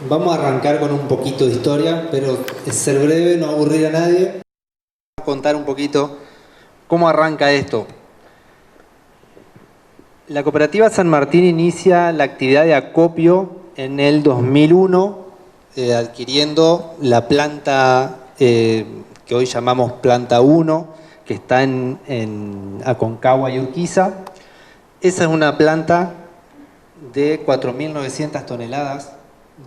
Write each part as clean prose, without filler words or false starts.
Vamos a arrancar con un poquito de historia, pero es ser breve, no aburrir a nadie. Voy a contar un poquito cómo arranca esto. La cooperativa San Martín inicia la actividad de acopio en el 2001, adquiriendo la planta que hoy llamamos Planta 1, que está en Aconcagua y Urquiza. Esa es una planta de 4.900 toneladas,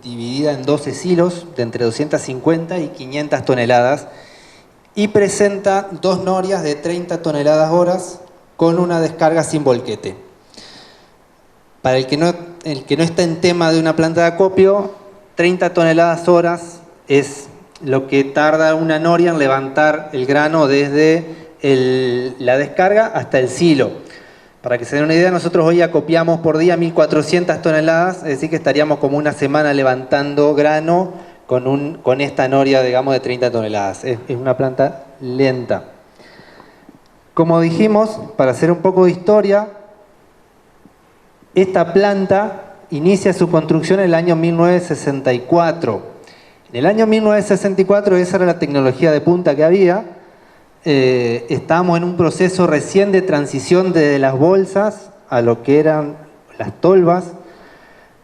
dividida en 12 silos de entre 250 y 500 toneladas, y presenta dos norias de 30 toneladas horas con una descarga sin volquete. Para el que no está en tema de una planta de acopio, 30 toneladas horas es lo que tarda una noria en levantar el grano desde la descarga hasta el silo. Para que se den una idea, nosotros hoy acopiamos por día 1.400 toneladas, es decir que estaríamos como una semana levantando grano con esta noria, digamos, de 30 toneladas. Es una planta lenta. Como dijimos, para hacer un poco de historia, esta planta inicia su construcción en el año 1964. En el año 1964, esa era la tecnología de punta que había. Estábamos en un proceso recién de transición de las bolsas a lo que eran las tolvas.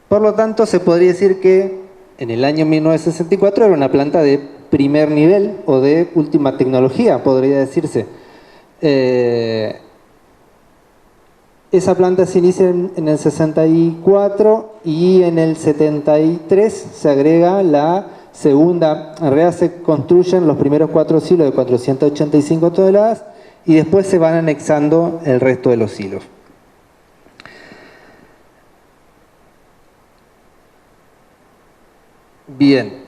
Por lo tanto, se podría decir que en el año 1964 era una planta de primer nivel o de última tecnología, podría decirse. Esa planta se inicia en el 64 y en el 73 se agrega la segunda. En realidad se construyen los primeros 4 silos de 485 toneladas y después se van anexando el resto de los silos. Bien,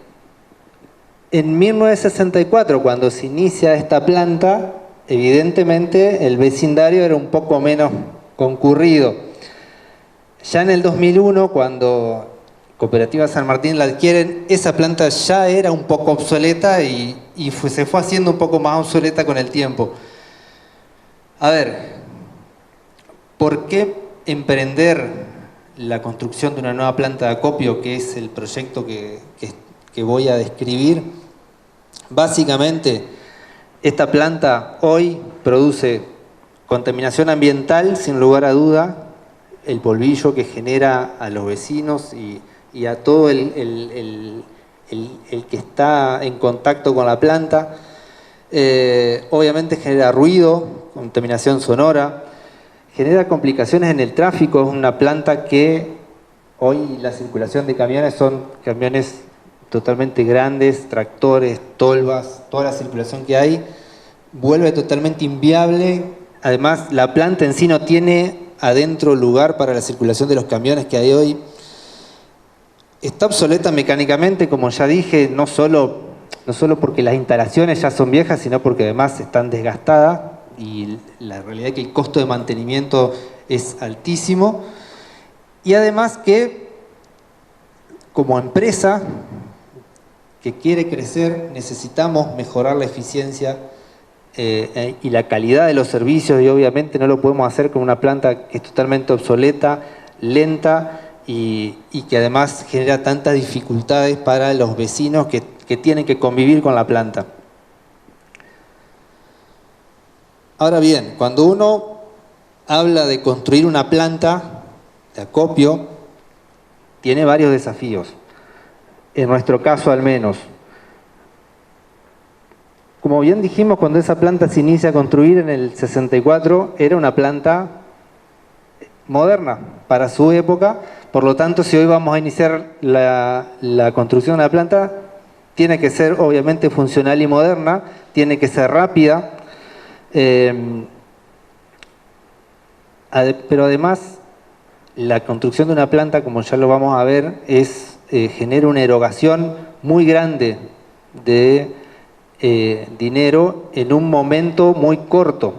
en 1964, cuando se inicia esta planta, evidentemente el vecindario era un poco menos concurrido. Ya en el 2001, cuando Cooperativa San Martín la adquieren, esa planta ya era un poco obsoleta y se fue haciendo un poco más obsoleta con el tiempo. A ver, ¿por qué emprender la construcción de una nueva planta de acopio, que es el proyecto que voy a describir? Básicamente, esta planta hoy produce contaminación ambiental, sin lugar a duda, el polvillo que genera a los vecinos y a todo el que está en contacto con la planta. Obviamente genera ruido, contaminación sonora, genera complicaciones en el tráfico. Es una planta que hoy la circulación de camiones son camiones totalmente grandes, tractores, tolvas, toda la circulación que hay vuelve totalmente inviable. Además, la planta en sí no tiene adentro lugar para la circulación de los camiones que hay hoy. Está obsoleta mecánicamente, como ya dije, no solo porque las instalaciones ya son viejas, sino porque además están desgastadas y la realidad es que el costo de mantenimiento es altísimo. Y además que, como empresa que quiere crecer, necesitamos mejorar la eficiencia y la calidad de los servicios, y obviamente no lo podemos hacer con una planta que es totalmente obsoleta, lenta y que además genera tantas dificultades para los vecinos que tienen que convivir con la planta. Ahora bien, cuando uno habla de construir una planta de acopio, tiene varios desafíos, en nuestro caso al menos. Como bien dijimos, cuando esa planta se inicia a construir en el 64, era una planta moderna para su época. Por lo tanto, si hoy vamos a iniciar la construcción de una planta, tiene que ser obviamente funcional y moderna, tiene que ser rápida, pero además la construcción de una planta, como ya lo vamos a ver, genera una erogación muy grande de dinero en un momento muy corto.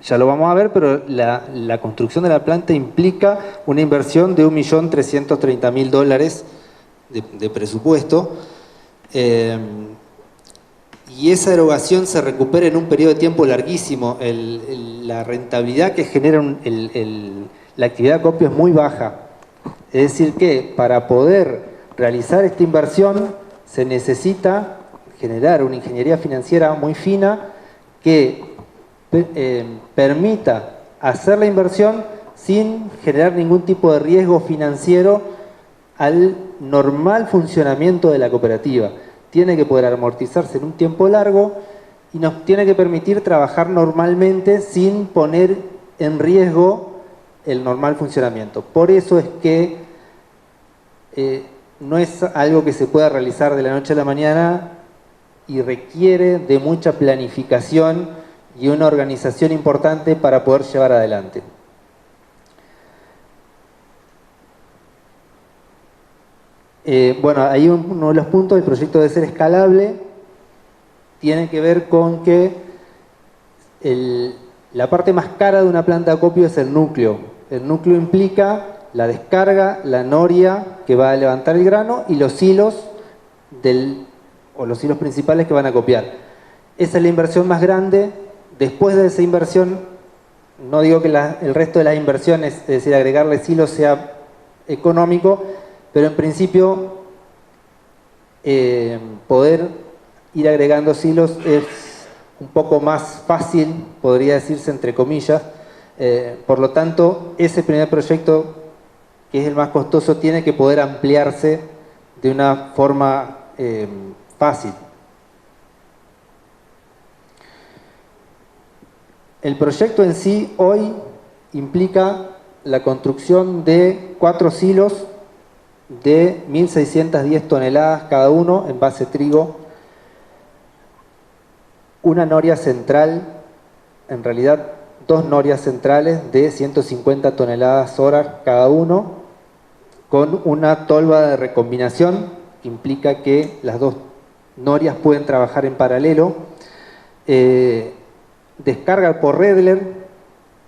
Ya lo vamos a ver, pero la construcción de la planta implica una inversión de $1.330.000 de presupuesto, y esa erogación se recupera en un periodo de tiempo larguísimo. La rentabilidad que genera la actividad de acopio es muy baja. Es decir que para poder realizar esta inversión se necesita generar una ingeniería financiera muy fina que permita hacer la inversión sin generar ningún tipo de riesgo financiero al normal funcionamiento de la cooperativa. Tiene que poder amortizarse en un tiempo largo y nos tiene que permitir trabajar normalmente sin poner en riesgo el normal funcionamiento. Por eso es que no es algo que se pueda realizar de la noche a la mañana y requiere de mucha planificación y una organización importante para poder llevar adelante. Bueno, ahí uno de los puntos del proyecto debe ser escalable, tiene que ver con que la parte más cara de una planta de acopio es el núcleo. El núcleo implica la descarga, la noria que va a levantar el grano y los hilos los hilos principales que van a acopiar. Esa es la inversión más grande. Después de esa inversión, no digo que el resto de las inversiones, es decir, agregarle hilos sea económico, pero en principio poder ir agregando hilos es un poco más fácil, podría decirse entre comillas. Por lo tanto, ese primer proyecto, que es el más costoso, tiene que poder ampliarse de una forma fácil. El proyecto en sí hoy implica la construcción de 4 silos de 1.610 toneladas cada uno en base trigo, una noria central, en realidad 2 norias centrales de 150 toneladas hora cada uno, con una tolva de recombinación que implica que las 2 norias pueden trabajar en paralelo, descarga por Redler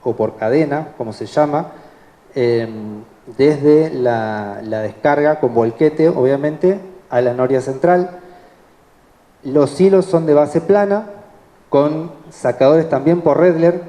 o por cadena, como se llama, desde la descarga con volquete, obviamente, a la noria central. Los hilos son de base plana, con sacadores también por Redler.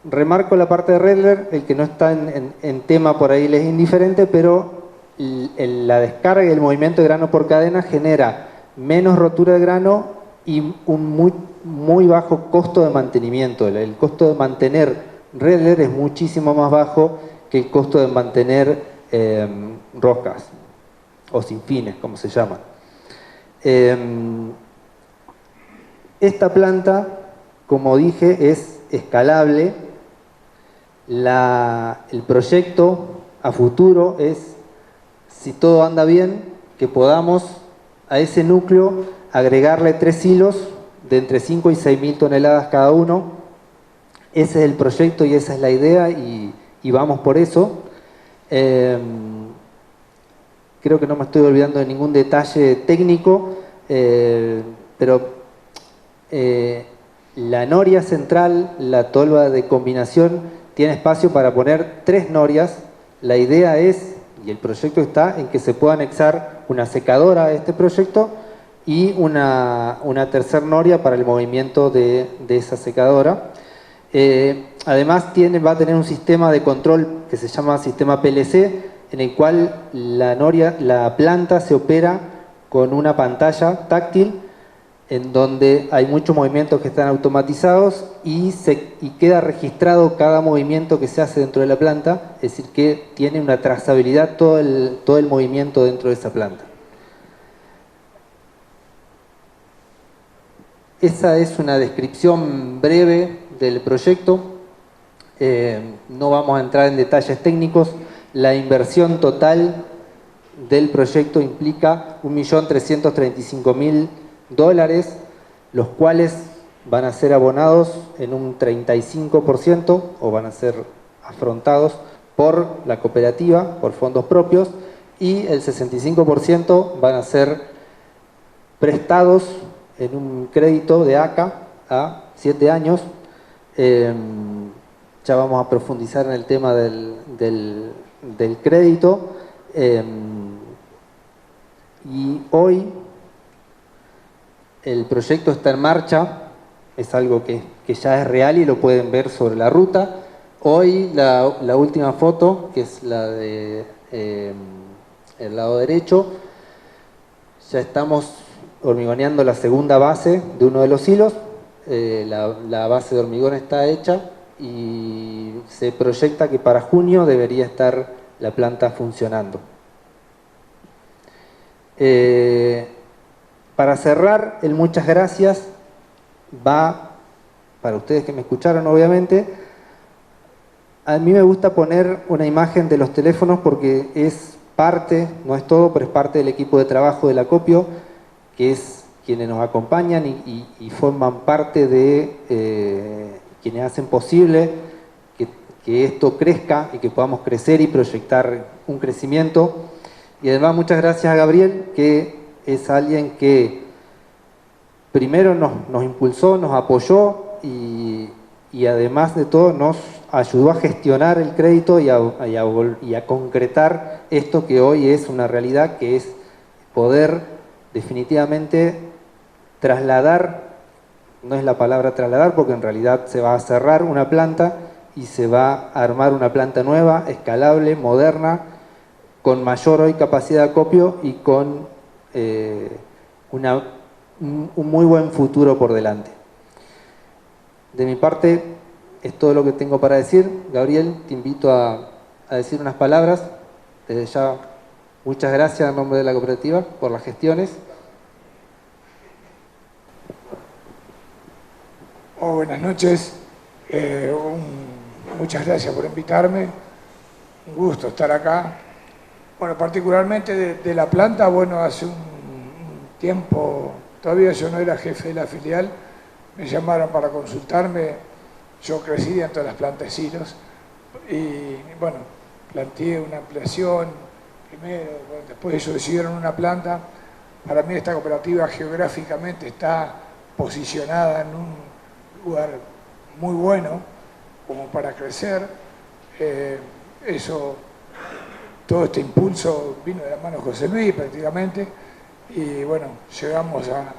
Remarco la parte de Redler, el que no está en tema por ahí les es indiferente, pero la descarga y el movimiento de grano por cadena genera menos rotura de grano y un muy bajo costo de mantenimiento. El costo de mantener Redler es muchísimo más bajo que el costo de mantener roscas o sinfines, como se llaman. Esta planta, como dije, es escalable. El proyecto a futuro es, si todo anda bien, que podamos a ese núcleo agregarle 3 hilos de entre 5 y 6.000 toneladas cada uno. Ese es el proyecto y esa es la idea y vamos por eso. Creo que no me estoy olvidando de ningún detalle técnico, pero la noria central, la tolva de combinación, tiene espacio para poner 3 norias. La idea es, y el proyecto está, en que se pueda anexar una secadora a este proyecto y una tercer noria para el movimiento de esa secadora. Además va a tener un sistema de control que se llama sistema PLC, en el cual la planta se opera con una pantalla táctil en donde hay muchos movimientos que están automatizados y queda registrado cada movimiento que se hace dentro de la planta, es decir, que tiene una trazabilidad todo el movimiento dentro de esa planta. Esa es una descripción breve del proyecto. No vamos a entrar en detalles técnicos. La inversión total del proyecto implica $1.335.000, los cuales van a ser abonados en un 35% o van a ser afrontados por la cooperativa, por fondos propios, y el 65% van a ser prestados en un crédito de ACA a 7 años. Ya vamos a profundizar en el tema del crédito. Y hoy el proyecto está en marcha, es algo que ya es real y lo pueden ver sobre la ruta. Hoy la última foto, que es la de el lado derecho, Ya estamos hormigoneando la segunda base de uno de los hilos. La base de hormigón está hecha y se proyecta que para junio debería estar la planta funcionando. Para cerrar, el muchas gracias va para ustedes que me escucharon, obviamente. A mí me gusta poner una imagen de los teléfonos porque es parte, no es todo, pero es parte del equipo de trabajo del acopio, que es quienes nos acompañan y forman parte de quienes hacen posible que esto crezca y que podamos crecer y proyectar un crecimiento. Y además muchas gracias a Gabriel, que es alguien que primero nos impulsó, nos apoyó y además de todo nos ayudó a gestionar el crédito y a concretar esto que hoy es una realidad, que es poder definitivamente trasladar, no es la palabra trasladar porque en realidad se va a cerrar una planta y se va a armar una planta nueva, escalable, moderna, con mayor hoy capacidad de acopio y con un muy buen futuro por delante. De mi parte, es todo lo que tengo para decir. Gabriel, te invito a decir unas palabras. Desde ya, muchas gracias en nombre de la cooperativa por las gestiones. Buenas noches. Muchas gracias por invitarme. Un gusto estar acá. Bueno, particularmente de la planta, bueno, hace un tiempo, todavía yo no era jefe de la filial, me llamaron para consultarme. Yo crecí dentro de las plantas silos y, bueno, planteé una ampliación primero, bueno, después ellos decidieron una planta. Para mí esta cooperativa geográficamente está posicionada en un lugar muy bueno como para crecer. Todo este impulso vino de la mano de José Luis prácticamente y bueno, llegamos a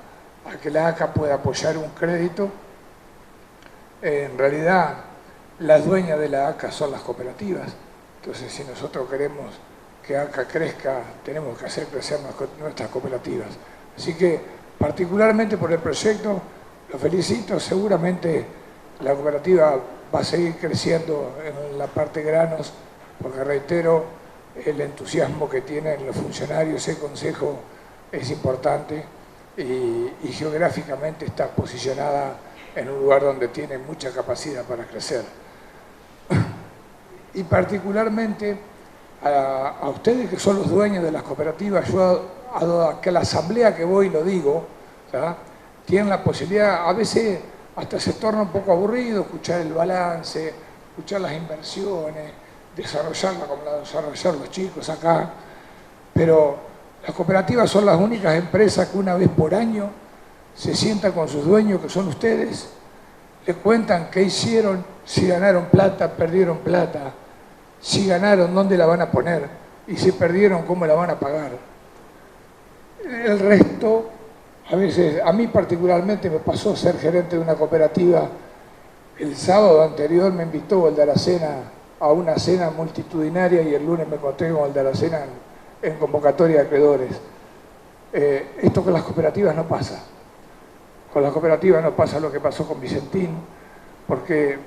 que la ACA pueda apoyar un crédito. En realidad, las dueñas de la ACA son las cooperativas. Entonces, si nosotros queremos que ACA crezca, tenemos que hacer crecer nuestras cooperativas. Así que, particularmente por el proyecto, lo felicito. Seguramente la cooperativa va a seguir creciendo en la parte granos, porque reitero, el entusiasmo que tienen los funcionarios, el consejo es importante y geográficamente está posicionada en un lugar donde tiene mucha capacidad para crecer. Y particularmente a ustedes que son los dueños de las cooperativas, yo a la asamblea que voy lo digo, ¿verdad? Tienen la posibilidad, a veces hasta se torna un poco aburrido escuchar el balance, escuchar las inversiones, desarrollarla como la desarrollar los chicos acá, pero las cooperativas son las únicas empresas que una vez por año se sientan con sus dueños, que son ustedes, les cuentan qué hicieron, si ganaron plata, perdieron plata, si ganaron, dónde la van a poner, y si perdieron, cómo la van a pagar. El resto, a veces, a mí particularmente me pasó ser gerente de una cooperativa. El sábado anterior me invitó el de Aracena a una cena multitudinaria y el lunes me encontré con el de Aracena en convocatoria de acreedores. Esto con las cooperativas no pasa. Con las cooperativas no pasa lo que pasó con Vicentín, porque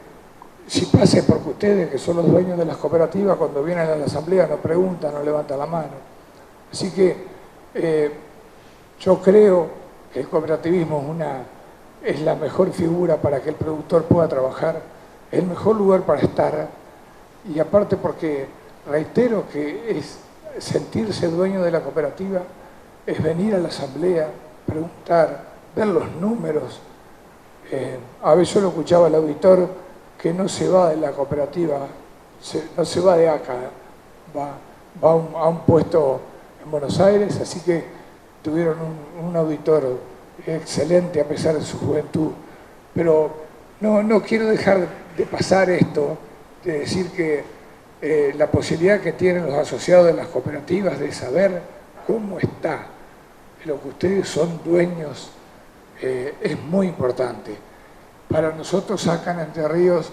si pasa es porque ustedes, que son los dueños de las cooperativas, cuando vienen a la asamblea no preguntan, no levantan la mano. Así que yo creo que el cooperativismo es la mejor figura para que el productor pueda trabajar, es el mejor lugar para estar, y aparte porque reitero que es sentirse dueño de la cooperativa, es venir a la asamblea, preguntar, ver los números. A veces yo lo escuchaba al auditor que no se va de la cooperativa, no se va de acá, va a un puesto en Buenos Aires, así que tuvieron un auditor excelente a pesar de su juventud. Pero no quiero dejar de pasar esto, de decir que la posibilidad que tienen los asociados de las cooperativas de saber cómo está lo que ustedes son dueños es muy importante. Para nosotros acá en Entre Ríos,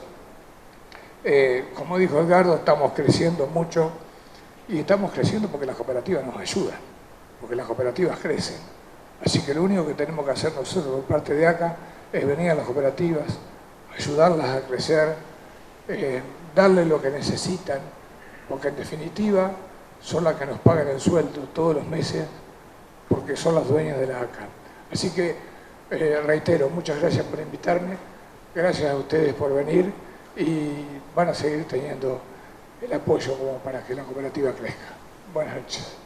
como dijo Edgardo, estamos creciendo mucho y estamos creciendo porque las cooperativas nos ayudan. porque las cooperativas crecen. Así que lo único que tenemos que hacer nosotros por parte de ACA es venir a las cooperativas, ayudarlas a crecer, darles lo que necesitan, porque en definitiva son las que nos pagan el sueldo todos los meses, porque son las dueñas de la ACA. Así que reitero, muchas gracias por invitarme, gracias a ustedes por venir y van a seguir teniendo el apoyo como para que la cooperativa crezca. Buenas noches.